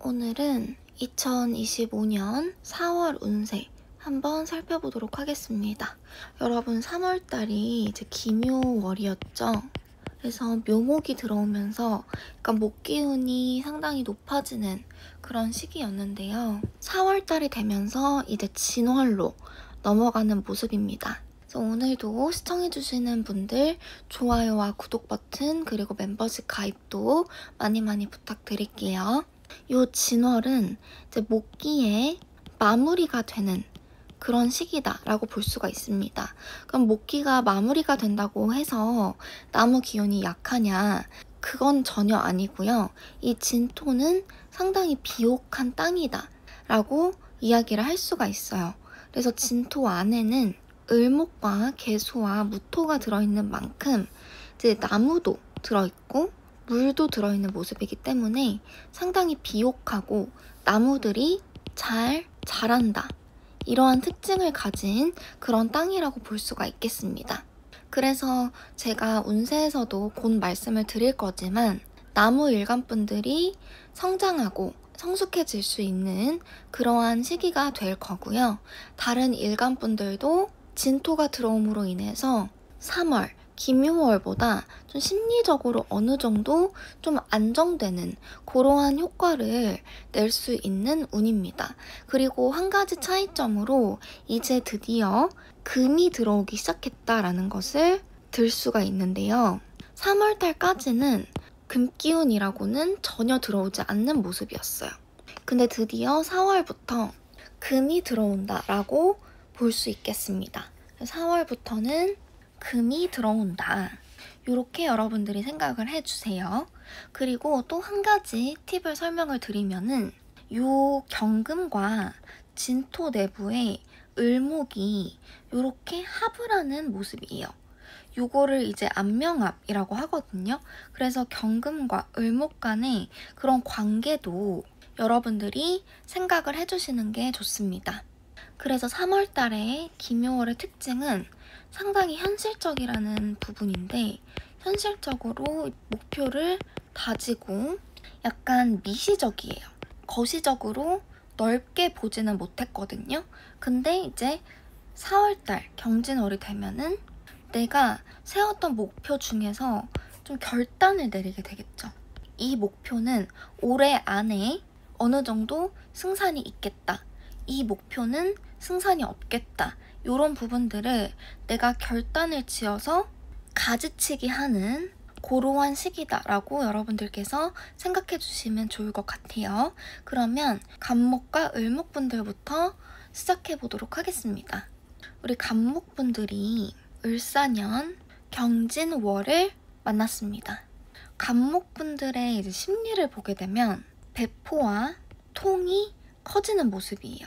오늘은 2025년 4월 운세 한번 살펴보도록 하겠습니다. 여러분 3월달이 이제 기묘월이었죠? 그래서 묘목이 들어오면서 약간 목기운이 상당히 높아지는 그런 시기였는데요. 4월달이 되면서 이제 진월로 넘어가는 모습입니다. 그래서 오늘도 시청해주시는 분들 좋아요와 구독 버튼 그리고 멤버십 가입도 많이 부탁드릴게요. 요 진월은 이제 목기의 마무리가 되는 그런 시기다라고 볼 수가 있습니다. 그럼 목기가 마무리가 된다고 해서 나무 기운이 약하냐? 그건 전혀 아니고요. 이 진토는 상당히 비옥한 땅이다 라고 이야기를 할 수가 있어요. 그래서 진토 안에는 을목과 개수와 무토가 들어있는 만큼 이제 나무도 들어있고 물도 들어있는 모습이기 때문에 상당히 비옥하고 나무들이 잘 자란다. 이러한 특징을 가진 그런 땅이라고 볼 수가 있겠습니다. 그래서 제가 운세에서도 곧 말씀을 드릴 거지만 나무 일간분들이 성장하고 성숙해질 수 있는 그러한 시기가 될 거고요. 다른 일간분들도 진토가 들어옴으로 인해서 3월, 기묘월보다 좀 심리적으로 어느 정도 좀 안정되는 그러한 효과를 낼 수 있는 운입니다. 그리고 한 가지 차이점으로 이제 드디어 금이 들어오기 시작했다라는 것을 들 수가 있는데요. 3월달까지는 금기운이라고는 전혀 들어오지 않는 모습이었어요. 근데 드디어 4월부터 금이 들어온다라고 볼 수 있겠습니다. 4월부터는 금이 들어온다. 이렇게 여러분들이 생각을 해주세요. 그리고 또 한 가지 팁을 설명을 드리면은 요 경금과 진토 내부에 을목이 이렇게 합을 하는 모습이에요. 요거를 이제 안명합이라고 하거든요. 그래서 경금과 을목 간의 그런 관계도 여러분들이 생각을 해주시는 게 좋습니다. 그래서 3월달에 기묘월의 특징은 상당히 현실적이라는 부분인데 현실적으로 목표를 다지고 약간 미시적이에요. 거시적으로 넓게 보지는 못했거든요. 근데 이제 4월달 경진월이 되면은 내가 세웠던 목표 중에서 좀 결단을 내리게 되겠죠. 이 목표는 올해 안에 어느 정도 승산이 있겠다. 이 목표는 승산이 없겠다. 이런 부분들을 내가 결단을 지어서 가지치기 하는 그러한 시기다라고 여러분들께서 생각해 주시면 좋을 것 같아요. 그러면 간목과 을목분들부터 시작해 보도록 하겠습니다. 우리 간목분들이 을사년 경진월을 만났습니다. 간목분들의 이제 심리를 보게 되면 배포와 통이 커지는 모습이에요.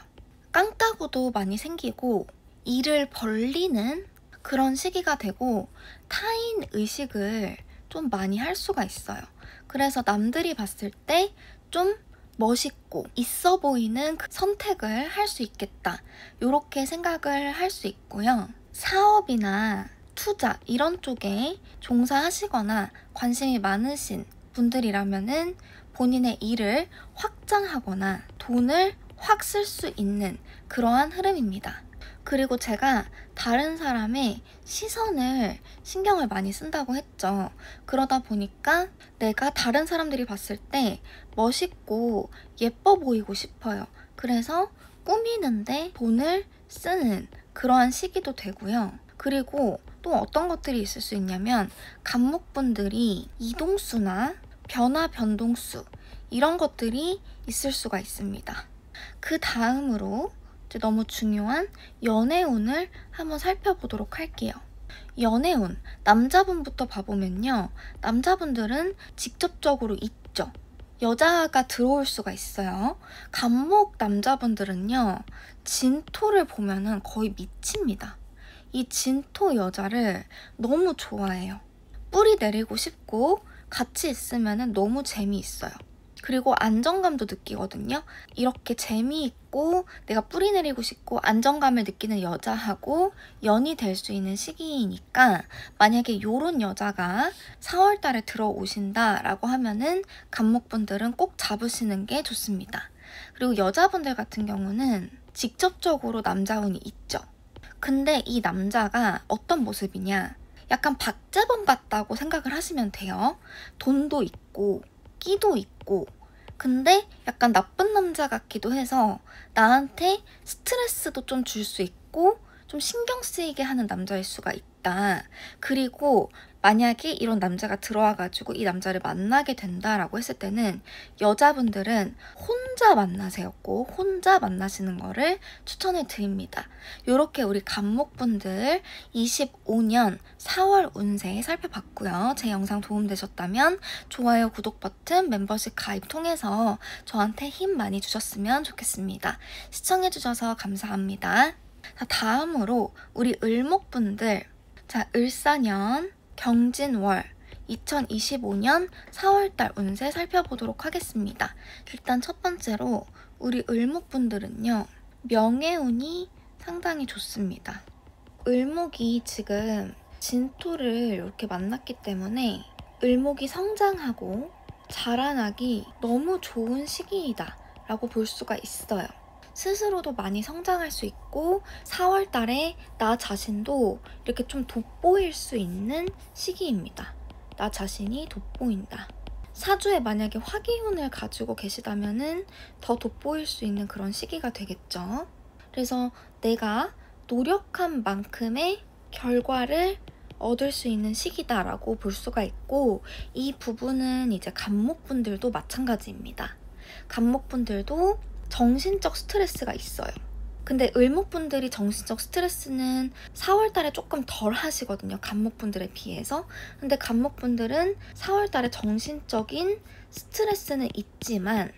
깡따구도 많이 생기고 일을 벌리는 그런 시기가 되고 타인 의식을 좀 많이 할 수가 있어요. 그래서 남들이 봤을 때 좀 멋있고 있어 보이는 그 선택을 할 수 있겠다. 이렇게 생각을 할 수 있고요. 사업이나 투자 이런 쪽에 종사하시거나 관심이 많으신 분들이라면은 본인의 일을 확장하거나 돈을 확 쓸 수 있는 그러한 흐름입니다. 그리고 제가 다른 사람의 시선을 신경을 많이 쓴다고 했죠. 그러다 보니까 내가 다른 사람들이 봤을 때 멋있고 예뻐 보이고 싶어요. 그래서 꾸미는데 돈을 쓰는 그러한 시기도 되고요. 그리고 또 어떤 것들이 있을 수 있냐면 간목분들이 이동수나 변화 변동수 이런 것들이 있을 수가 있습니다. 그 다음으로 이제 너무 중요한 연애운을 한번 살펴보도록 할게요. 연애운, 남자분부터 봐보면요. 남자분들은 직접적으로 있죠. 여자가 들어올 수가 있어요. 간목 남자분들은요. 진토를 보면은 거의 미칩니다. 이 진토 여자를 너무 좋아해요. 뿌리 내리고 싶고 같이 있으면은 너무 재미있어요. 그리고 안정감도 느끼거든요. 이렇게 재미있고 내가 뿌리 내리고 싶고 안정감을 느끼는 여자하고 연이 될 수 있는 시기이니까 만약에 이런 여자가 4월 달에 들어오신다라고 하면은 간목분들은 꼭 잡으시는 게 좋습니다. 그리고 여자분들 같은 경우는 직접적으로 남자운이 있죠. 근데 이 남자가 어떤 모습이냐? 약간 박재범 같다고 생각을 하시면 돼요. 돈도 있고 끼도 있고 근데 약간 나쁜 남자 같기도 해서 나한테 스트레스도 좀 줄 수 있고 좀 신경 쓰이게 하는 남자일 수가 있다. 그리고 만약에 이런 남자가 들어와가지고 이 남자를 만나게 된다라고 했을 때는 여자분들은 혼자 만나세요. 꼭 혼자 만나시는 거를 추천해 드립니다. 이렇게 우리 간목분들 25년 4월 운세 살펴봤고요. 제 영상 도움되셨다면 좋아요, 구독 버튼, 멤버십 가입 통해서 저한테 힘 많이 주셨으면 좋겠습니다. 시청해주셔서 감사합니다. 자, 다음으로 우리 을목분들, 자, 을사년 경진월 2025년 4월달 운세 살펴보도록 하겠습니다. 일단 첫 번째로 우리 을목분들은요, 명예운이 상당히 좋습니다. 을목이 지금 진토를 이렇게 만났기 때문에 을목이 성장하고 자라나기 너무 좋은 시기이다 라고 볼 수가 있어요. 스스로도 많이 성장할 수 있고 4월 달에 나 자신도 이렇게 좀 돋보일 수 있는 시기입니다. 나 자신이 돋보인다. 사주에 만약에 화기운을 가지고 계시다면은 더 돋보일 수 있는 그런 시기가 되겠죠. 그래서 내가 노력한 만큼의 결과를 얻을 수 있는 시기다라고 볼 수가 있고 이 부분은 이제 간목분들도 마찬가지입니다. 간목분들도 정신적 스트레스가 있어요. 근데 을목분들이 정신적 스트레스는 4월 달에 조금 덜 하시거든요. 간목분들에 비해서. 근데 간목분들은 4월 달에 정신적인 스트레스는 있지만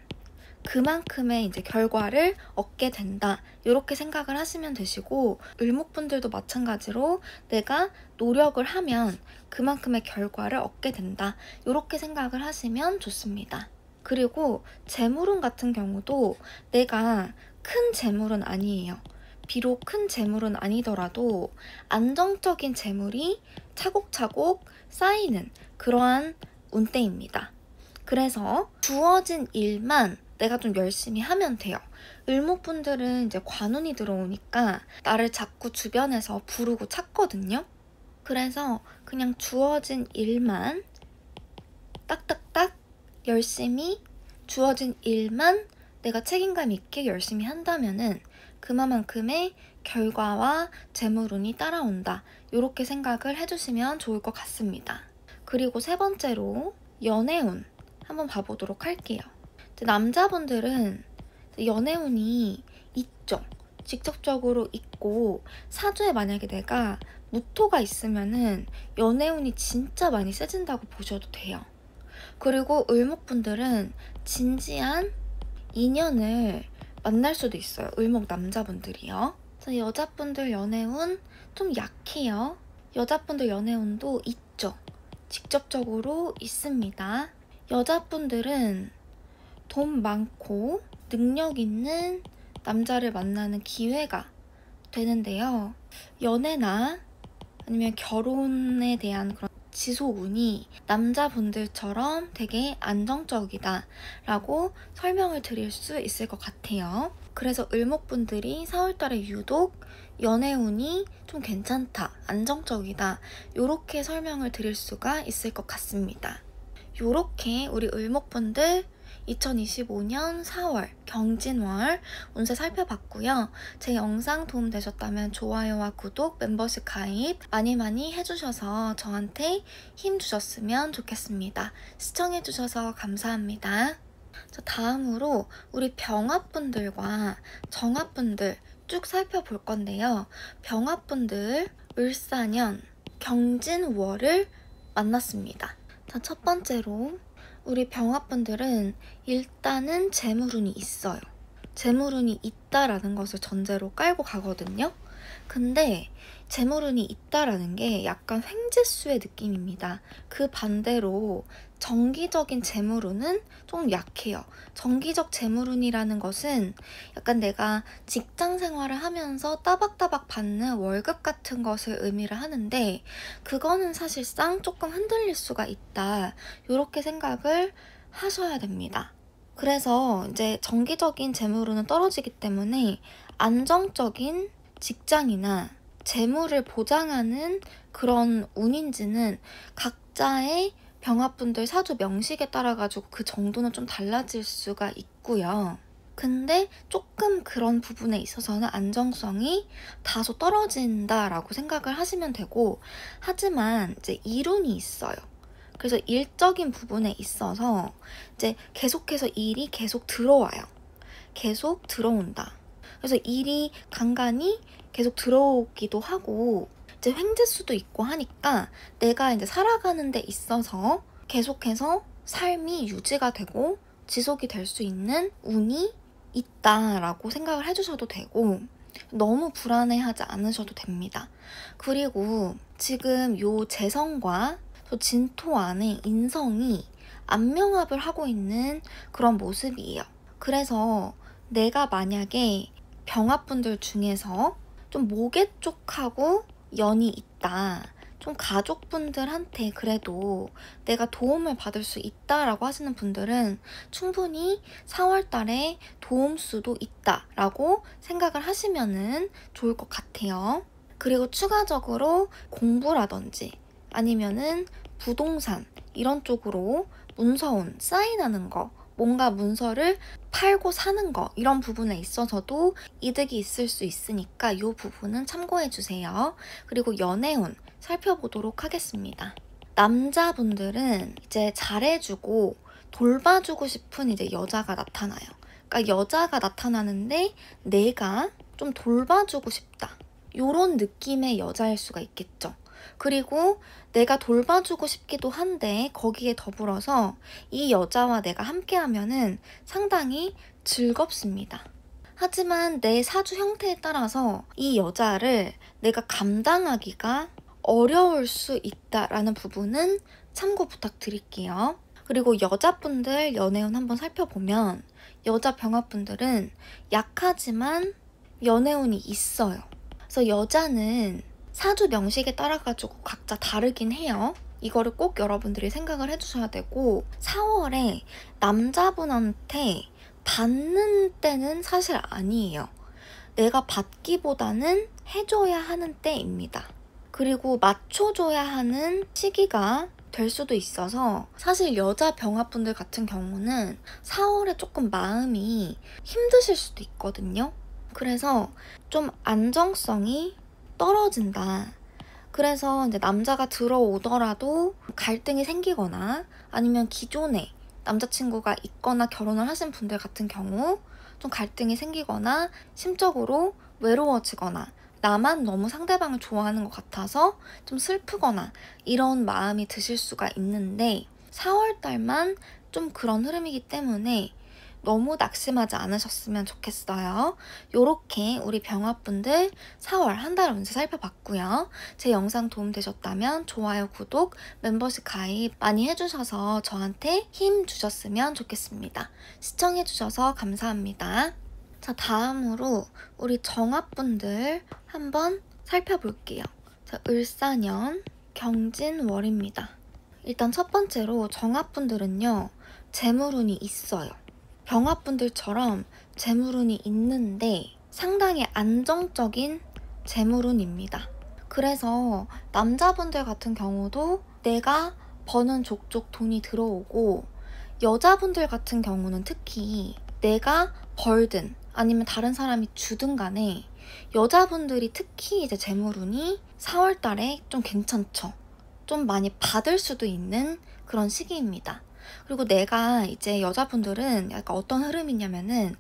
그만큼의 이제 결과를 얻게 된다. 이렇게 생각을 하시면 되시고 을목분들도 마찬가지로 내가 노력을 하면 그만큼의 결과를 얻게 된다. 이렇게 생각을 하시면 좋습니다. 그리고 재물운 같은 경우도 내가 큰 재물은 아니에요. 비록 큰 재물은 아니더라도 안정적인 재물이 차곡차곡 쌓이는 그러한 운대입니다. 그래서 주어진 일만 내가 좀 열심히 하면 돼요. 을목분들은 이제 관운이 들어오니까 나를 자꾸 주변에서 부르고 찾거든요. 그래서 그냥 주어진 일만 딱딱딱 열심히 주어진 일만 내가 책임감 있게 열심히 한다면은 그만큼의 결과와 재물운이 따라온다. 이렇게 생각을 해주시면 좋을 것 같습니다. 그리고 세 번째로 연애운 한번 봐보도록 할게요. 남자분들은 연애운이 있죠. 직접적으로 있고 사주에 만약에 내가 무토가 있으면은 연애운이 진짜 많이 세진다고 보셔도 돼요. 그리고 을목분들은 진지한 인연을 만날 수도 있어요. 을목 남자분들이요. 그래서 여자분들 연애운 좀 약해요. 여자분들 연애운도 있죠. 직접적으로 있습니다. 여자분들은 돈 많고 능력 있는 남자를 만나는 기회가 되는데요. 연애나 아니면 결혼에 대한 그런 지속운이 남자분들처럼 되게 안정적이다 라고 설명을 드릴 수 있을 것 같아요. 그래서 을목분들이 4월달에 유독 연애운이 좀 괜찮다, 안정적이다 이렇게 설명을 드릴 수가 있을 것 같습니다. 이렇게 우리 을목분들 2025년 4월 경진월 운세 살펴봤고요. 제 영상 도움되셨다면 좋아요와 구독, 멤버십 가입 많이 해주셔서 저한테 힘 주셨으면 좋겠습니다. 시청해주셔서 감사합니다. 자, 다음으로 우리 병합분들과 정합분들 쭉 살펴볼 건데요. 병합분들 을사년 경진월을 만났습니다. 자, 첫 번째로 우리 병합분들은 일단은 재물운이 있어요. 재물운이 있다라는 것을 전제로 깔고 가거든요. 근데 재물운이 있다라는 게 약간 횡재수의 느낌입니다. 그 반대로 정기적인 재물운은 좀 약해요. 정기적 재물운이라는 것은 약간 내가 직장 생활을 하면서 따박따박 받는 월급 같은 것을 의미를 하는데, 그거는 사실상 조금 흔들릴 수가 있다, 이렇게 생각을 하셔야 됩니다. 그래서 이제 정기적인 재물운은 떨어지기 때문에 안정적인 직장이나 재물을 보장하는 그런 운인지는 각자의 병합분들 사주 명식에 따라 가지고 그 정도는 좀 달라질 수가 있고요. 근데 조금 그런 부분에 있어서는 안정성이 다소 떨어진다라고 생각을 하시면 되고, 하지만 이제 일운이 있어요. 그래서 일적인 부분에 있어서 이제 계속해서 일이 계속 들어와요. 계속 들어온다. 그래서 일이 간간히 계속 들어오기도 하고, 이제 횡재수도 있고 하니까 내가 이제 살아가는 데 있어서 계속해서 삶이 유지가 되고 지속이 될 수 있는 운이 있다라고 생각을 해주셔도 되고, 너무 불안해하지 않으셔도 됩니다. 그리고 지금 요 재성과 또 진토 안에 인성이 안명합을 하고 있는 그런 모습이에요. 그래서 내가 만약에 병합분들 중에서 좀 모계 쪽하고 연이 있다, 좀 가족분들한테 그래도 내가 도움을 받을 수 있다라고 하시는 분들은 충분히 4월 달에 도움수도 있다라고 생각을 하시면은 좋을 것 같아요. 그리고 추가적으로 공부라든지 아니면은 부동산 이런 쪽으로 문서운 사인하는 거, 뭔가 문서를 팔고 사는 거, 이런 부분에 있어서도 이득이 있을 수 있으니까 이 부분은 참고해 주세요. 그리고 연애운 살펴보도록 하겠습니다. 남자분들은 이제 잘해주고 돌봐주고 싶은 이제 여자가 나타나요. 그러니까 여자가 나타나는데 내가 좀 돌봐주고 싶다, 이런 느낌의 여자일 수가 있겠죠. 그리고 내가 돌봐주고 싶기도 한데 거기에 더불어서 이 여자와 내가 함께 하면은 상당히 즐겁습니다. 하지만 내 사주 형태에 따라서 이 여자를 내가 감당하기가 어려울 수 있다라는 부분은 참고 부탁드릴게요. 그리고 여자분들 연애운 한번 살펴보면 여자 병합분들은 약하지만 연애운이 있어요. 그래서 여자는 사주 명식에 따라가지고 각자 다르긴 해요. 이거를 꼭 여러분들이 생각을 해주셔야 되고, 4월에 남자분한테 받는 때는 사실 아니에요. 내가 받기보다는 해줘야 하는 때입니다. 그리고 맞춰줘야 하는 시기가 될 수도 있어서 사실 여자 병합분들 같은 경우는 4월에 조금 마음이 힘드실 수도 있거든요. 그래서 좀 안정성이 떨어진다. 그래서 이제 남자가 들어오더라도 갈등이 생기거나 아니면 기존에 남자친구가 있거나 결혼을 하신 분들 같은 경우 좀 갈등이 생기거나 심적으로 외로워지거나 나만 너무 상대방을 좋아하는 것 같아서 좀 슬프거나 이런 마음이 드실 수가 있는데, 4월달만 좀 그런 흐름이기 때문에 너무 낙심하지 않으셨으면 좋겠어요. 요렇게 우리 병합분들 4월 한 달 운세 살펴봤고요. 제 영상 도움되셨다면 좋아요, 구독, 멤버십 가입 많이 해주셔서 저한테 힘 주셨으면 좋겠습니다. 시청해주셔서 감사합니다. 자, 다음으로 우리 정합분들 한번 살펴볼게요. 자, 을사년 경진월입니다. 일단 첫 번째로 정합분들은요, 재물운이 있어요. 병합분들처럼 재물운이 있는데 상당히 안정적인 재물운입니다. 그래서 남자분들 같은 경우도 내가 버는 족족 돈이 들어오고, 여자분들 같은 경우는 특히 내가 벌든 아니면 다른 사람이 주든 간에 여자분들이 특히 이제 재물운이 4월 달에 좀 괜찮죠. 좀 많이 받을 수도 있는 그런 시기입니다. 그리고 내가 이제 여자분들은 약간 어떤 흐름이냐면은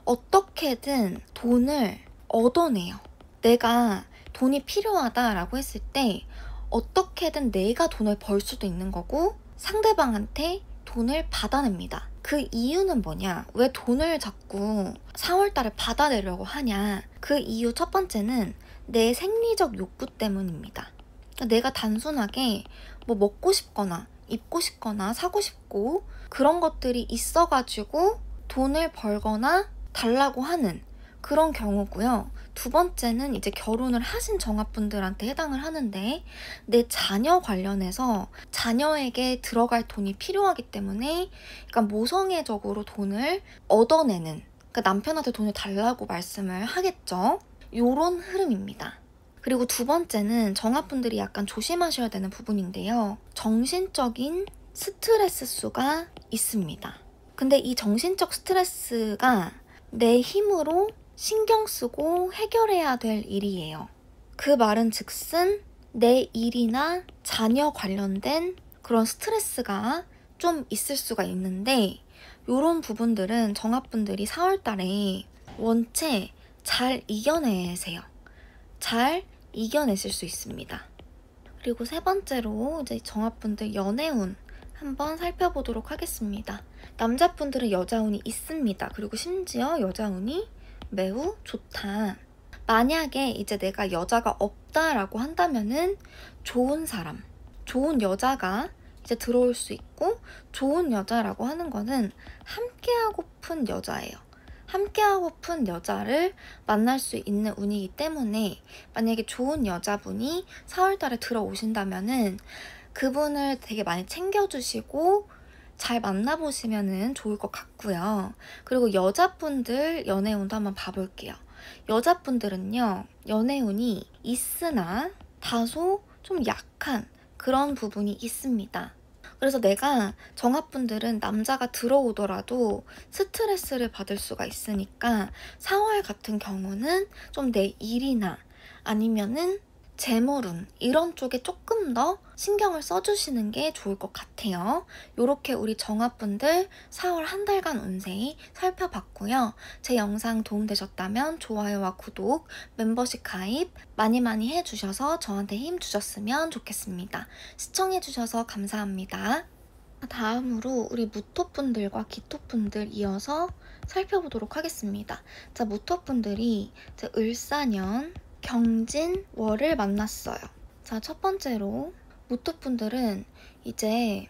어떻게든 돈을 얻어내요. 내가 돈이 필요하다라고 했을 때 어떻게든 내가 돈을 벌 수도 있는 거고 상대방한테 돈을 받아냅니다. 그 이유는 뭐냐? 왜 돈을 자꾸 4월 달에 받아내려고 하냐? 그 이유 첫 번째는 내 생리적 욕구 때문입니다. 그러니까 내가 단순하게 뭐 먹고 싶거나 입고 싶거나 사고 싶고 그런 것들이 있어가지고 돈을 벌거나 달라고 하는 그런 경우고요. 두 번째는 이제 결혼을 하신 정합분들한테 해당을 하는데 내 자녀 관련해서 자녀에게 들어갈 돈이 필요하기 때문에 약간 모성애적으로 돈을 얻어내는, 그러니까 남편한테 돈을 달라고 말씀을 하겠죠. 요런 흐름입니다. 그리고 두 번째는 정합분들이 약간 조심하셔야 되는 부분인데요. 정신적인 스트레스 수가 있습니다. 근데 이 정신적 스트레스가 내 힘으로 신경 쓰고 해결해야 될 일이에요. 그 말은 즉슨 내 일이나 자녀 관련된 그런 스트레스가 좀 있을 수가 있는데 이런 부분들은 정합분들이 4월 달에 원체 잘 이겨내세요. 잘 이겨내실 수 있습니다. 그리고 세 번째로 이제 정합분들 연애운 한번 살펴보도록 하겠습니다. 남자분들은 여자운이 있습니다. 그리고 심지어 여자운이 매우 좋다. 만약에 이제 내가 여자가 없다라고 한다면은 좋은 사람, 좋은 여자가 이제 들어올 수 있고, 좋은 여자라고 하는 거는 함께하고픈 여자예요. 함께하고픈 여자를 만날 수 있는 운이기 때문에 만약에 좋은 여자분이 4월 달에 들어오신다면은 그분을 되게 많이 챙겨주시고 잘 만나보시면 좋을 것 같고요. 그리고 여자분들 연애운도 한번 봐볼게요. 여자분들은요, 연애운이 있으나 다소 좀 약한 그런 부분이 있습니다. 그래서 내가 정합분들은 남자가 들어오더라도 스트레스를 받을 수가 있으니까 4월 같은 경우는 좀 내 일이나 아니면은 재물운 이런 쪽에 조금 더 신경을 써주시는 게 좋을 것 같아요. 이렇게 우리 정합분들 4월 한 달간 운세 살펴봤고요. 제 영상 도움되셨다면 좋아요와 구독, 멤버십 가입 많이 해주셔서 저한테 힘 주셨으면 좋겠습니다. 시청해주셔서 감사합니다. 다음으로 우리 무토분들과 기토분들 이어서 살펴보도록 하겠습니다. 자, 무토분들이 을사년 경진월을 만났어요. 자, 첫 번째로 무토분들은 이제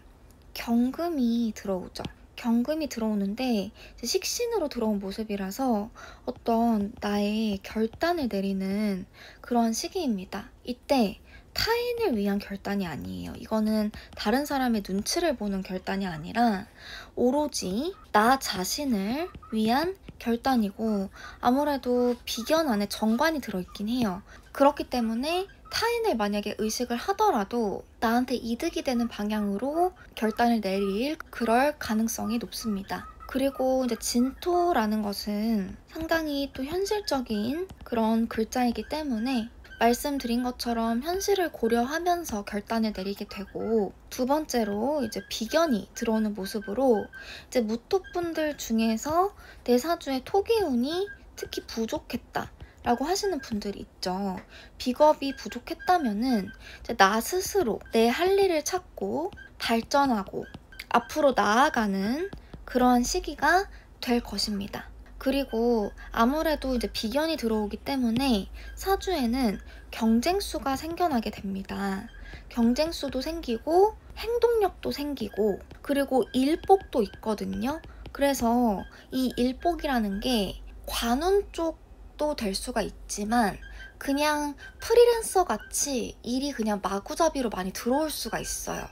경금이 들어오죠. 경금이 들어오는데 이제 식신으로 들어온 모습이라서 어떤 나의 결단을 내리는 그런 시기입니다. 이때 타인을 위한 결단이 아니에요. 이거는 다른 사람의 눈치를 보는 결단이 아니라 오로지 나 자신을 위한 결단이고, 아무래도 비견 안에 정관이 들어있긴 해요. 그렇기 때문에 타인을 만약에 의식을 하더라도 나한테 이득이 되는 방향으로 결단을 내릴 그럴 가능성이 높습니다. 그리고 이제 진토라는 것은 상당히 또 현실적인 그런 글자이기 때문에 말씀드린 것처럼 현실을 고려하면서 결단을 내리게 되고, 두 번째로 이제 비견이 들어오는 모습으로 이제 무토분들 중에서 내 사주의 토기운이 특히 부족했다 라고 하시는 분들이 있죠. 비겁이 부족했다면은 이제 나 스스로 내 할 일을 찾고 발전하고 앞으로 나아가는 그러한 시기가 될 것입니다. 그리고 아무래도 이제 비견이 들어오기 때문에 사주에는 경쟁수가 생겨나게 됩니다. 경쟁수도 생기고 행동력도 생기고 그리고 일복도 있거든요. 그래서 이 일복이라는 게 관운 쪽도 될 수가 있지만 그냥 프리랜서 같이 일이 그냥 마구잡이로 많이 들어올 수가 있어요.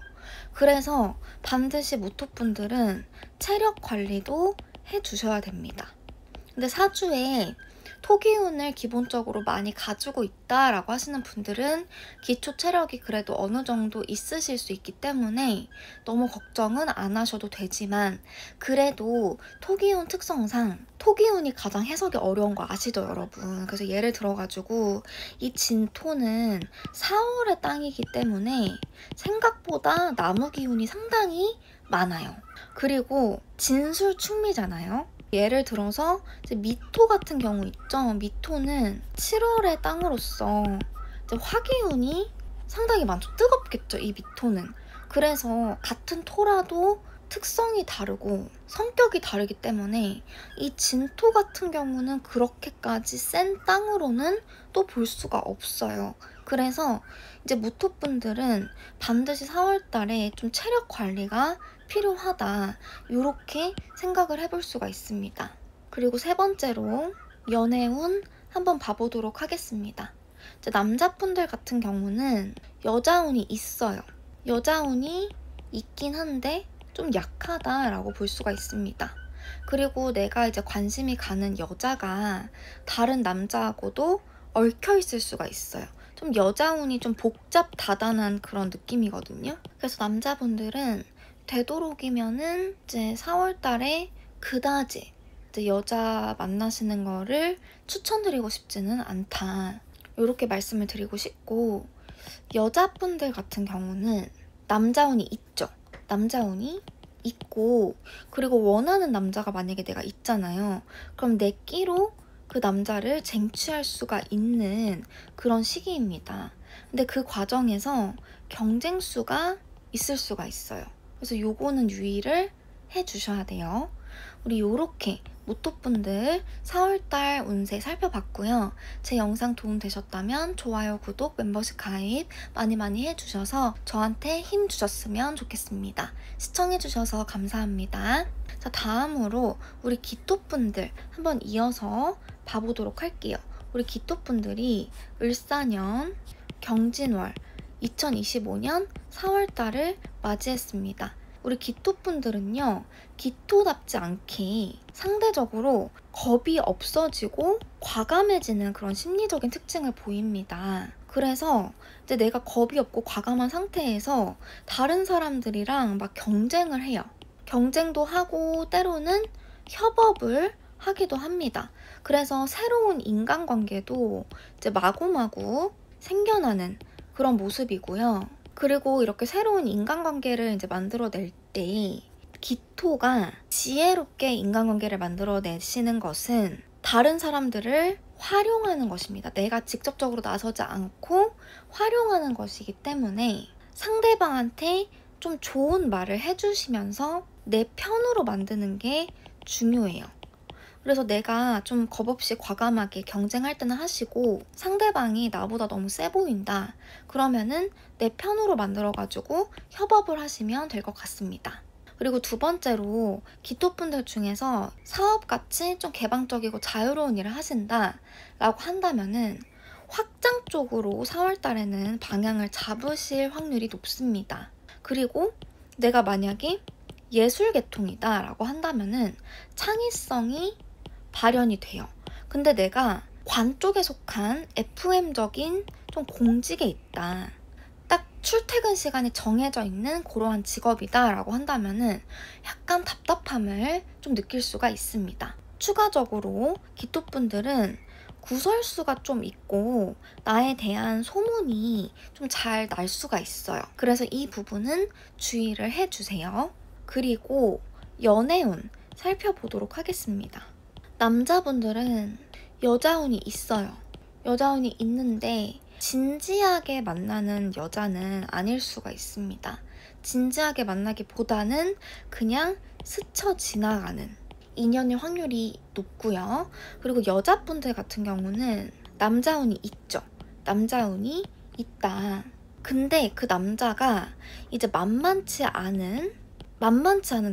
그래서 반드시 무토분들은 체력 관리도 해주셔야 됩니다. 근데 사주에 토기운을 기본적으로 많이 가지고 있다라고 하시는 분들은 기초 체력이 그래도 어느 정도 있으실 수 있기 때문에 너무 걱정은 안 하셔도 되지만, 그래도 토기운 특성상 토기운이 가장 해석이 어려운 거 아시죠, 여러분? 그래서 예를 들어가지고 이 진토는 4월의 땅이기 때문에 생각보다 나무 기운이 상당히 많아요. 그리고 진술충미잖아요. 예를 들어서 이제 미토 같은 경우 있죠. 미토는 7월의 땅으로서 이제 화기운이 상당히 많죠. 뜨겁겠죠, 이 미토는. 그래서 같은 토라도 특성이 다르고 성격이 다르기 때문에 이 진토 같은 경우는 그렇게까지 센 땅으로는 또 볼 수가 없어요. 그래서 이제 무토분들은 반드시 4월달에 좀 체력 관리가 필요하다, 이렇게 생각을 해볼 수가 있습니다. 그리고 세 번째로 연애운 한번 봐보도록 하겠습니다. 이제 남자분들 같은 경우는 여자운이 있어요. 여자운이 있긴 한데 좀 약하다라고 볼 수가 있습니다. 그리고 내가 이제 관심이 가는 여자가 다른 남자하고도 얽혀 있을 수가 있어요. 좀 여자운이 좀 복잡다단한 그런 느낌이거든요. 그래서 남자분들은 되도록이면은 이제 4월달에 그다지 이제 여자 만나시는 거를 추천드리고 싶지는 않다, 이렇게 말씀을 드리고 싶고, 여자분들 같은 경우는 남자운이 있죠. 남자운이 있고, 그리고 원하는 남자가 만약에 내가 있잖아요. 그럼 내 끼로 그 남자를 쟁취할 수가 있는 그런 시기입니다. 근데 그 과정에서 경쟁수가 있을 수가 있어요. 그래서 요거는 유의를 해주셔야 돼요. 우리 요렇게 모토분들 4월달 운세 살펴봤고요. 제 영상 도움되셨다면 좋아요, 구독, 멤버십 가입 많이 해주셔서 저한테 힘 주셨으면 좋겠습니다. 시청해주셔서 감사합니다. 자, 다음으로 우리 기토분들 한번 이어서 봐보도록 할게요. 우리 기토분들이 을사년 경진월 2025년 4월달을 맞이했습니다. 우리 기토분들은요, 기토답지 않게 상대적으로 겁이 없어지고 과감해지는 그런 심리적인 특징을 보입니다. 그래서 이제 내가 겁이 없고 과감한 상태에서 다른 사람들이랑 막 경쟁을 해요. 경쟁도 하고 때로는 협업을 하기도 합니다. 그래서 새로운 인간관계도 이제 마구마구 생겨나는 그런 모습이고요. 그리고 이렇게 새로운 인간관계를 이제 만들어낼 때 기토가 지혜롭게 인간관계를 만들어내시는 것은 다른 사람들을 활용하는 것입니다. 내가 직접적으로 나서지 않고 활용하는 것이기 때문에 상대방한테 좀 좋은 말을 해주시면서 내 편으로 만드는 게 중요해요. 그래서 내가 좀 겁없이 과감하게 경쟁할 때는 하시고, 상대방이 나보다 너무 세 보인다 그러면은 내 편으로 만들어가지고 협업을 하시면 될 것 같습니다. 그리고 두 번째로 기토분들 중에서 사업같이 좀 개방적이고 자유로운 일을 하신다 라고 한다면은 확장 쪽으로 4월달에는 방향을 잡으실 확률이 높습니다. 그리고 내가 만약에 예술계통이다 라고 한다면은 창의성이 발현이 돼요. 근데 내가 관 쪽에 속한 FM적인 좀 공직에 있다, 딱 출퇴근 시간이 정해져 있는 그러한 직업이다 라고 한다면은 약간 답답함을 좀 느낄 수가 있습니다. 추가적으로 기토분들은 구설수가 좀 있고 나에 대한 소문이 좀 잘 날 수가 있어요. 그래서 이 부분은 주의를 해주세요. 그리고 연애운 살펴보도록 하겠습니다. 남자분들은 여자운이 있어요. 여자운이 있는데 진지하게 만나는 여자는 아닐 수가 있습니다. 진지하게 만나기보다는 그냥 스쳐 지나가는 인연일 확률이 높고요. 그리고 여자분들 같은 경우는 남자운이 있죠. 남자운이 있다. 근데 그 남자가 이제 만만치 않은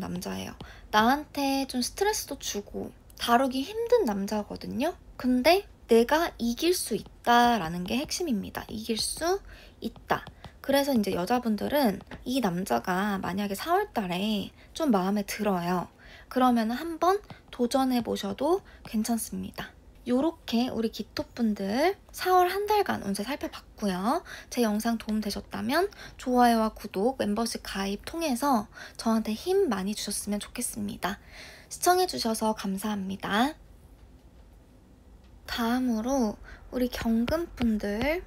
남자예요. 나한테 좀 스트레스도 주고 다루기 힘든 남자거든요. 근데 내가 이길 수 있다라는 게 핵심입니다. 이길 수 있다. 그래서 이제 여자분들은 이 남자가 만약에 4월달에 좀 마음에 들어요. 그러면 한번 도전해 보셔도 괜찮습니다. 요렇게 우리 기토분들 4월 한 달간 운세 살펴봤고요. 제 영상 도움되셨다면 좋아요와 구독, 멤버십 가입 통해서 저한테 힘 많이 주셨으면 좋겠습니다. 시청해주셔서 감사합니다. 다음으로 우리 경금분들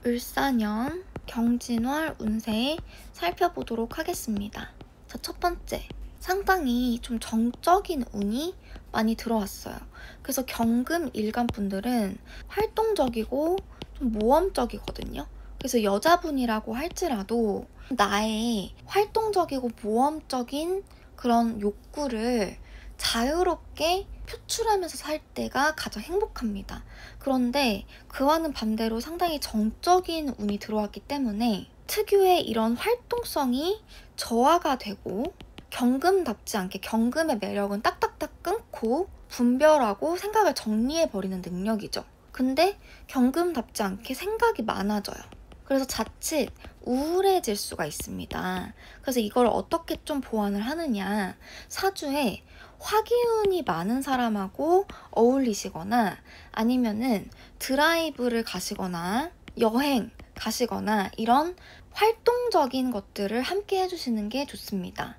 을사년 경진월 운세 살펴보도록 하겠습니다. 자, 첫 번째, 상당히 좀 정적인 운이 많이 들어왔어요. 그래서 경금 일간분들은 활동적이고 좀 모험적이거든요. 그래서 여자분이라고 할지라도 나의 활동적이고 모험적인 그런 욕구를 자유롭게 표출하면서 살 때가 가장 행복합니다. 그런데 그와는 반대로 상당히 정적인 운이 들어왔기 때문에 특유의 이런 활동성이 저하가 되고 경금답지 않게 경금의 매력은 딱딱딱 끊고 분별하고 생각을 정리해버리는 능력이죠. 근데 경금답지 않게 생각이 많아져요. 그래서 자칫 우울해질 수가 있습니다. 그래서 이걸 어떻게 좀 보완을 하느냐, 사주에 화기운이 많은 사람하고 어울리시거나 아니면은 드라이브를 가시거나 여행 가시거나 이런 활동적인 것들을 함께 해주시는 게 좋습니다.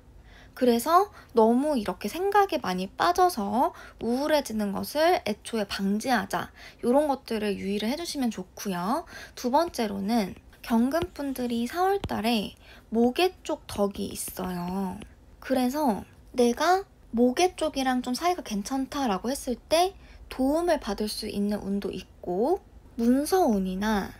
그래서 너무 이렇게 생각에 많이 빠져서 우울해지는 것을 애초에 방지하자, 이런 것들을 유의를 해주시면 좋고요. 두 번째로는 경금분들이 4월달에 모계 쪽 덕이 있어요. 그래서 내가 모계 쪽이랑 좀 사이가 괜찮다라고 했을 때 도움을 받을 수 있는 운도 있고,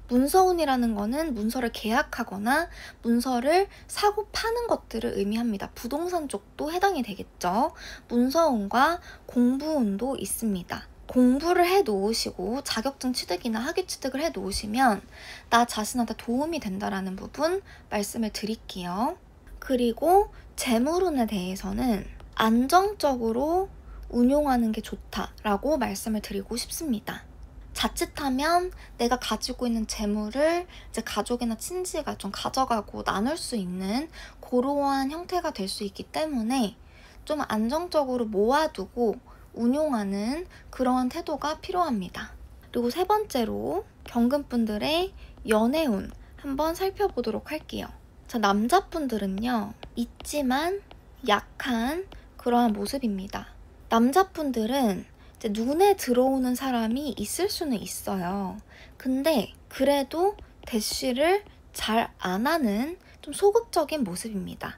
문서운이라는 거는 문서를 계약하거나 문서를 사고 파는 것들을 의미합니다. 부동산 쪽도 해당이 되겠죠. 문서운과 공부운도 있습니다. 공부를 해 놓으시고 자격증 취득이나 학위 취득을 해 놓으시면 나 자신한테 도움이 된다라는 부분 말씀을 드릴게요. 그리고 재물운에 대해서는 안정적으로 운용하는 게 좋다라고 말씀을 드리고 싶습니다. 자칫하면 내가 가지고 있는 재물을 이제 가족이나 친지가 좀 가져가고 나눌 수 있는 그러한 형태가 될 수 있기 때문에 좀 안정적으로 모아두고 운용하는 그러한 태도가 필요합니다. 그리고 세 번째로 경금분들의 연애운 한번 살펴보도록 할게요. 자, 남자분들은요, 있지만 약한 그러한 모습입니다. 남자분들은 이제 눈에 들어오는 사람이 있을 수는 있어요. 근데 그래도 대쉬를 잘 안 하는 좀 소극적인 모습입니다.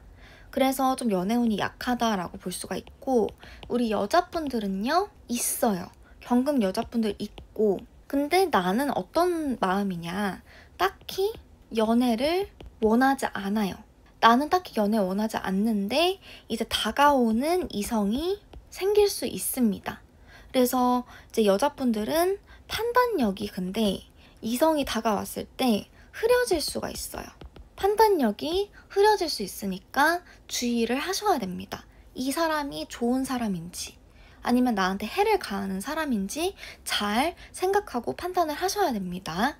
그래서 좀 연애운이 약하다라고 볼 수가 있고, 우리 여자분들은요, 있어요. 경금 여자분들 있고, 근데 나는 어떤 마음이냐, 딱히 연애를 원하지 않아요. 나는 딱히 연애 원하지 않는데 이제 다가오는 이성이 생길 수 있습니다. 그래서 이제 여자분들은 판단력이 근데 이성이 다가왔을 때 흐려질 수가 있어요. 판단력이 흐려질 수 있으니까 주의를 하셔야 됩니다. 이 사람이 좋은 사람인지 아니면 나한테 해를 가하는 사람인지 잘 생각하고 판단을 하셔야 됩니다.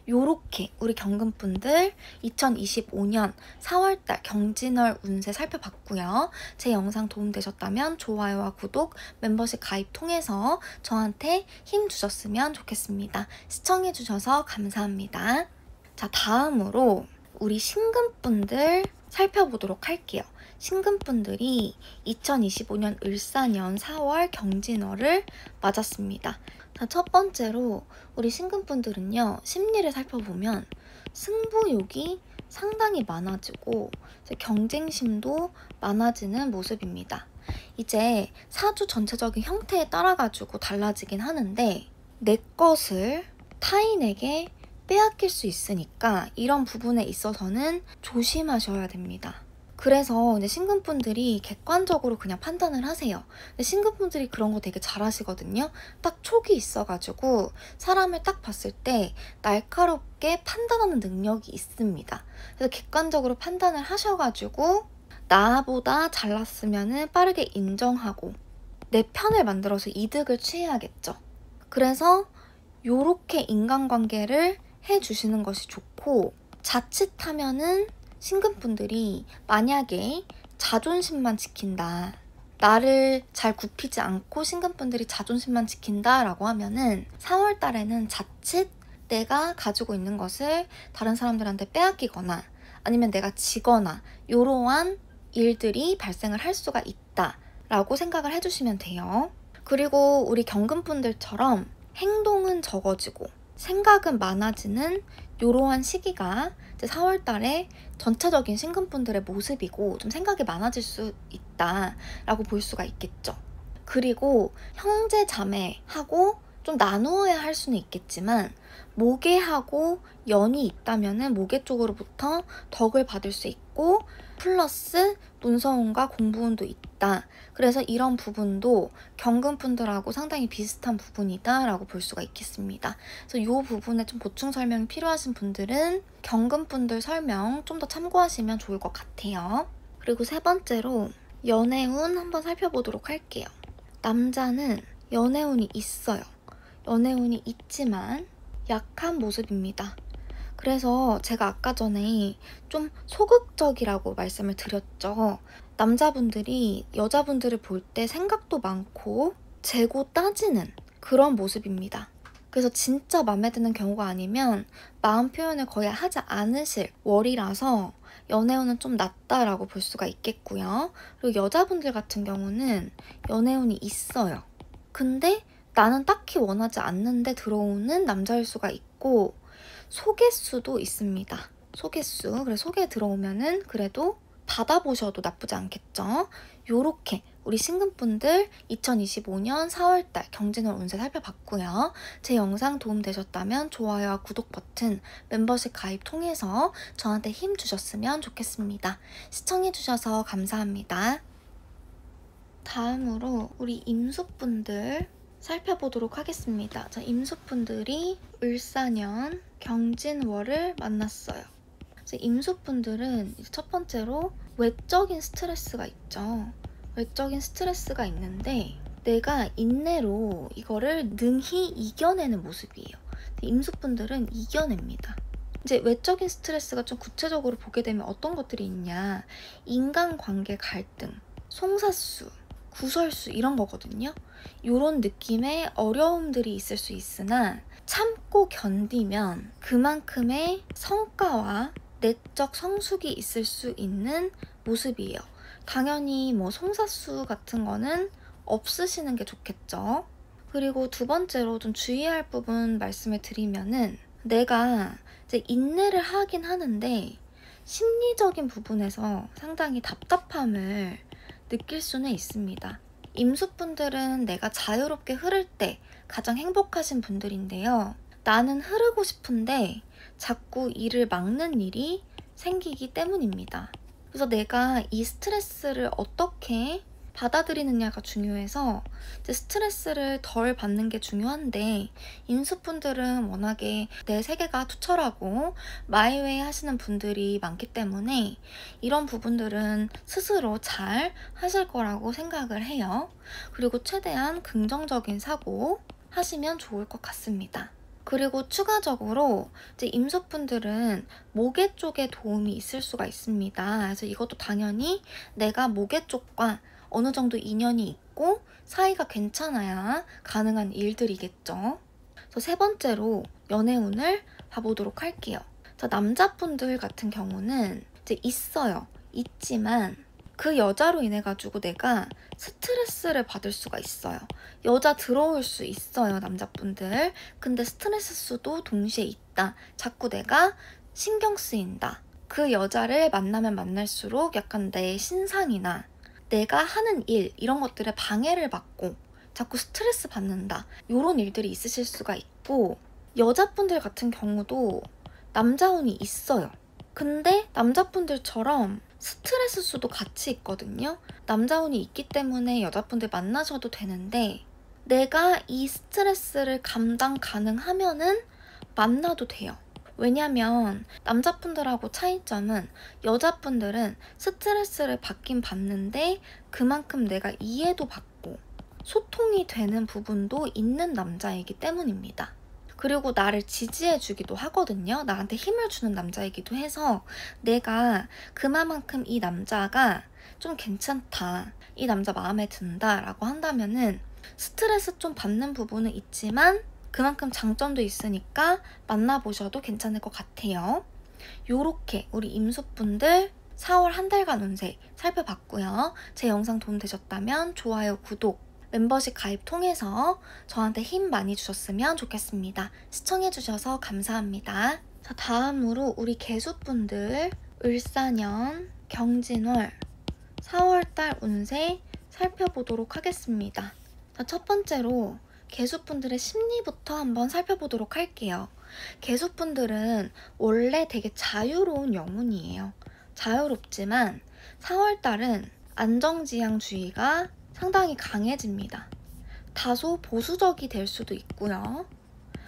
요렇게 우리 경금분들 2025년 4월달 경진월 운세 살펴봤고요. 제 영상 도움되셨다면 좋아요와 구독, 멤버십 가입 통해서 저한테 힘 주셨으면 좋겠습니다. 시청해주셔서 감사합니다. 자, 다음으로 우리 신금분들 살펴보도록 할게요. 신금분들이 2025년 을사년 4월 경진월을 맞았습니다. 자, 첫 번째로 우리 신금분들은요, 심리를 살펴보면 승부욕이 상당히 많아지고 경쟁심도 많아지는 모습입니다. 이제 사주 전체적인 형태에 따라 가지고 달라지긴 하는데 내 것을 타인에게 빼앗길 수 있으니까 이런 부분에 있어서는 조심하셔야 됩니다. 그래서 이제 신금분들이 객관적으로 그냥 판단을 하세요. 근데 신금분들이 그런 거 되게 잘하시거든요. 딱 촉이 있어가지고 사람을 딱 봤을 때 날카롭게 판단하는 능력이 있습니다. 그래서 객관적으로 판단을 하셔가지고 나보다 잘났으면 빠르게 인정하고 내 편을 만들어서 이득을 취해야겠죠. 그래서 요렇게 인간관계를 해주시는 것이 좋고, 자칫하면은 신금분들이 만약에 자존심만 지킨다, 나를 잘 굽히지 않고 신금분들이 자존심만 지킨다 라고 하면은 4월 달에는 자칫 내가 가지고 있는 것을 다른 사람들한테 빼앗기거나 아니면 내가 지거나 이러한 일들이 발생을 할 수가 있다 라고 생각을 해주시면 돼요. 그리고 우리 경금분들처럼 행동은 적어지고 생각은 많아지는 이러한 시기가 이제 4월 달에 전체적인 신금분들의 모습이고 좀 생각이 많아질 수 있다라고 볼 수가 있겠죠. 그리고 형제 자매하고 좀 나누어야 할 수는 있겠지만 모계하고 연이 있다면은 모계 쪽으로부터 덕을 받을 수 있고 플러스 논서운과 공부운도 있다. 그래서 이런 부분도 경금분들하고 상당히 비슷한 부분이다 라고 볼 수가 있겠습니다. 그래서 이 부분에 좀 보충 설명이 필요하신 분들은 경금분들 설명 좀 더 참고하시면 좋을 것 같아요. 그리고 세 번째로 연애운 한번 살펴보도록 할게요. 남자는 연애운이 있어요. 연애운이 있지만 약한 모습입니다. 그래서 제가 아까 전에 좀 소극적이라고 말씀을 드렸죠. 남자분들이 여자분들을 볼 때 생각도 많고 재고 따지는 그런 모습입니다. 그래서 진짜 마음에 드는 경우가 아니면 마음 표현을 거의 하지 않으실 월이라서 연애운은 좀 낮다라고 볼 수가 있겠고요. 그리고 여자분들 같은 경우는 연애운이 있어요. 근데 나는 딱히 원하지 않는데 들어오는 남자일 수가 있고 소개수도 있습니다. 소개수. 그래서 소개 들어오면은 그래도 받아보셔도 나쁘지 않겠죠. 요렇게 우리 신금분들 2025년 4월달 경진월 운세 살펴봤고요. 제 영상 도움되셨다면 좋아요와 구독 버튼, 멤버십 가입 통해서 저한테 힘 주셨으면 좋겠습니다. 시청해주셔서 감사합니다. 다음으로 우리 임수분들 살펴보도록 하겠습니다. 자, 임수분들이 을사년 경진월을 만났어요. 임수분들은 첫 번째로 외적인 스트레스가 있죠. 외적인 스트레스가 있는데 내가 인내로 이거를 능히 이겨내는 모습이에요. 임수분들은 이겨냅니다. 이제 외적인 스트레스가 좀 구체적으로 보게 되면 어떤 것들이 있냐. 인간관계 갈등, 송사수, 구설수 이런 거거든요. 이런 느낌의 어려움들이 있을 수 있으나 참고 견디면 그만큼의 성과와 내적 성숙이 있을 수 있는 모습이에요. 당연히 뭐 송사수 같은 거는 없으시는 게 좋겠죠. 그리고 두 번째로 좀 주의할 부분 말씀을 드리면은 내가 이제 인내를 하긴 하는데 심리적인 부분에서 상당히 답답함을 느낄 수는 있습니다. 임수분들은 내가 자유롭게 흐를 때 가장 행복하신 분들인데요. 나는 흐르고 싶은데 자꾸 이를 막는 일이 생기기 때문입니다. 그래서 내가 이 스트레스를 어떻게 받아들이느냐가 중요해서 이제 스트레스를 덜 받는 게 중요한데 임수분들은 워낙에 내 세계가 투철하고 마이웨이 하시는 분들이 많기 때문에 이런 부분들은 스스로 잘 하실 거라고 생각을 해요. 그리고 최대한 긍정적인 사고 하시면 좋을 것 같습니다. 그리고 추가적으로 이제 임수분들은 모계 쪽에 도움이 있을 수가 있습니다. 그래서 이것도 당연히 내가 모계 쪽과 어느 정도 인연이 있고 사이가 괜찮아야 가능한 일들이겠죠. 그래서 세 번째로 연애운을 봐보도록 할게요. 자, 남자분들 같은 경우는 이제 있어요. 있지만 그 여자로 인해 가지고 내가 스트레스를 받을 수가 있어요. 여자 들어올 수 있어요, 남자분들. 근데 스트레스 수도 동시에 있다. 자꾸 내가 신경 쓰인다. 그 여자를 만나면 만날수록 약간 내 신상이나 내가 하는 일 이런 것들에 방해를 받고 자꾸 스트레스 받는다. 이런 일들이 있으실 수가 있고 여자분들 같은 경우도 남자운이 있어요. 근데 남자분들처럼 스트레스 수도 같이 있거든요. 남자운이 있기 때문에 여자분들 만나셔도 되는데 내가 이 스트레스를 감당 가능하면은 만나도 돼요. 왜냐면 남자분들하고 차이점은 여자분들은 스트레스를 받긴 받는데 그만큼 내가 이해도 받고 소통이 되는 부분도 있는 남자이기 때문입니다. 그리고 나를 지지해주기도 하거든요. 나한테 힘을 주는 남자이기도 해서 내가 그만큼 이 남자가 좀 괜찮다, 이 남자 마음에 든다 라고 한다면은 스트레스 좀 받는 부분은 있지만 그만큼 장점도 있으니까 만나보셔도 괜찮을 것 같아요. 요렇게 우리 임수분들 4월 한 달간 운세 살펴봤고요. 제 영상 도움되셨다면 좋아요, 구독, 멤버십 가입 통해서 저한테 힘 많이 주셨으면 좋겠습니다. 시청해주셔서 감사합니다. 자, 다음으로 우리 개수분들 을사년 경진월 4월달 운세 살펴보도록 하겠습니다. 자, 첫 번째로 개수분들의 심리부터 한번 살펴보도록 할게요. 개수분들은 원래 되게 자유로운 영혼이에요. 자유롭지만 4월달은 안정지향주의가 상당히 강해집니다. 다소 보수적이 될 수도 있고요.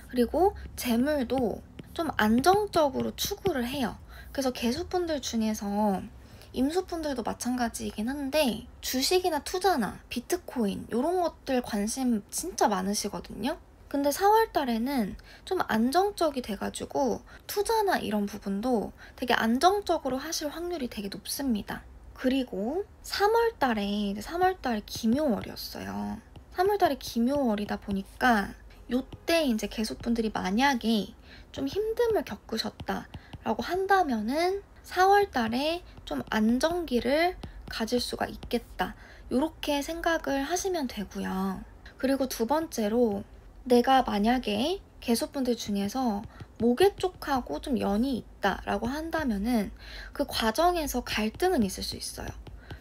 그리고 재물도 좀 안정적으로 추구를 해요. 그래서 개수분들 중에서 임수분들도 마찬가지이긴 한데 주식이나 투자나 비트코인 이런 것들 관심 진짜 많으시거든요. 근데 4월 달에는 좀 안정적이 돼가지고 투자나 이런 부분도 되게 안정적으로 하실 확률이 되게 높습니다. 그리고 3월 달에 3월 달 기묘월이었어요. 3월 달에 기묘월이다 보니까 요때 이제 개수분들이 만약에 좀 힘듦을 겪으셨다라고 한다면은 4월 달에 좀 안정기를 가질 수가 있겠다. 이렇게 생각을 하시면 되고요. 그리고 두 번째로 내가 만약에 개수분들 중에서 목의 쪽하고 좀 연이 있다라고 한다면은 그 과정에서 갈등은 있을 수 있어요.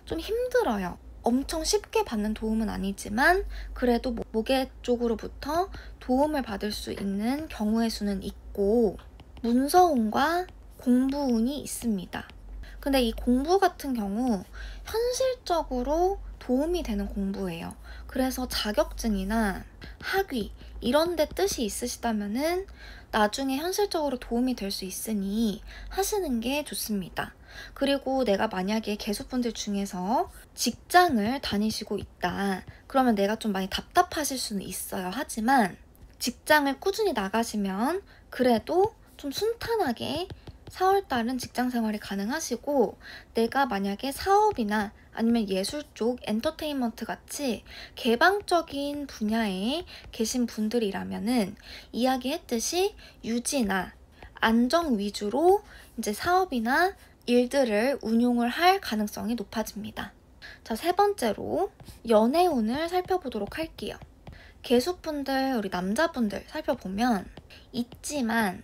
좀 힘들어요. 엄청 쉽게 받는 도움은 아니지만 그래도 목의 쪽으로부터 도움을 받을 수 있는 경우의 수는 있고 문서운과 공부운이 있습니다. 근데 이 공부 같은 경우 현실적으로 도움이 되는 공부예요. 그래서 자격증이나 학위 이런 데 뜻이 있으시다면은 나중에 현실적으로 도움이 될 수 있으니 하시는 게 좋습니다. 그리고 내가 만약에 개수분들 중에서 직장을 다니시고 있다. 그러면 내가 좀 많이 답답하실 수는 있어요. 하지만 직장을 꾸준히 나가시면 그래도 좀 순탄하게 4월달은 직장 생활이 가능하시고 내가 만약에 사업이나 아니면 예술 쪽 엔터테인먼트 같이 개방적인 분야에 계신 분들이라면은 이야기했듯이 유지나 안정 위주로 이제 사업이나 일들을 운용을 할 가능성이 높아집니다. 자, 세 번째로 연애운을 살펴보도록 할게요. 개수분들, 우리 남자분들 살펴보면 있지만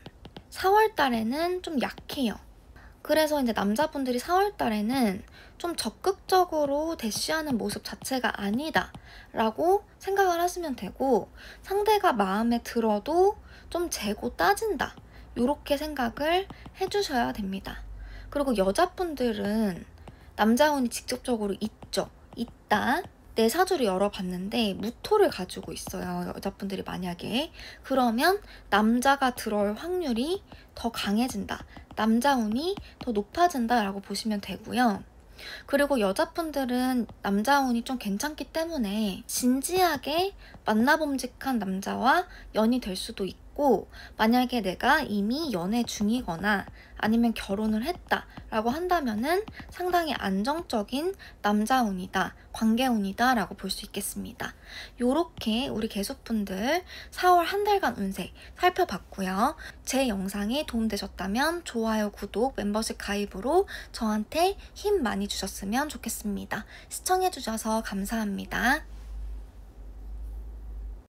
4월 달에는 좀 약해요. 그래서 이제 남자분들이 4월 달에는 좀 적극적으로 대시하는 모습 자체가 아니다 라고 생각을 하시면 되고 상대가 마음에 들어도 좀 재고 따진다 이렇게 생각을 해주셔야 됩니다. 그리고 여자분들은 남자운이 직접적으로 있다. 내 사주를 열어봤는데 무토를 가지고 있어요. 여자분들이 만약에. 그러면 남자가 들어올 확률이 더 강해진다. 남자운이 더 높아진다 라고 보시면 되고요. 그리고 여자분들은 남자운이 좀 괜찮기 때문에 진지하게 만나봄직한 남자와 연이 될 수도 있고 만약에 내가 이미 연애 중이거나 아니면 결혼을 했다 라고 한다면은 상당히 안정적인 남자운이다, 관계운이다 라고 볼 수 있겠습니다. 요렇게 우리 개수분들 4월 한 달간 운세 살펴봤고요. 제 영상이 도움되셨다면 좋아요, 구독, 멤버십 가입으로 저한테 힘 많이 주셨으면 좋겠습니다. 시청해주셔서 감사합니다.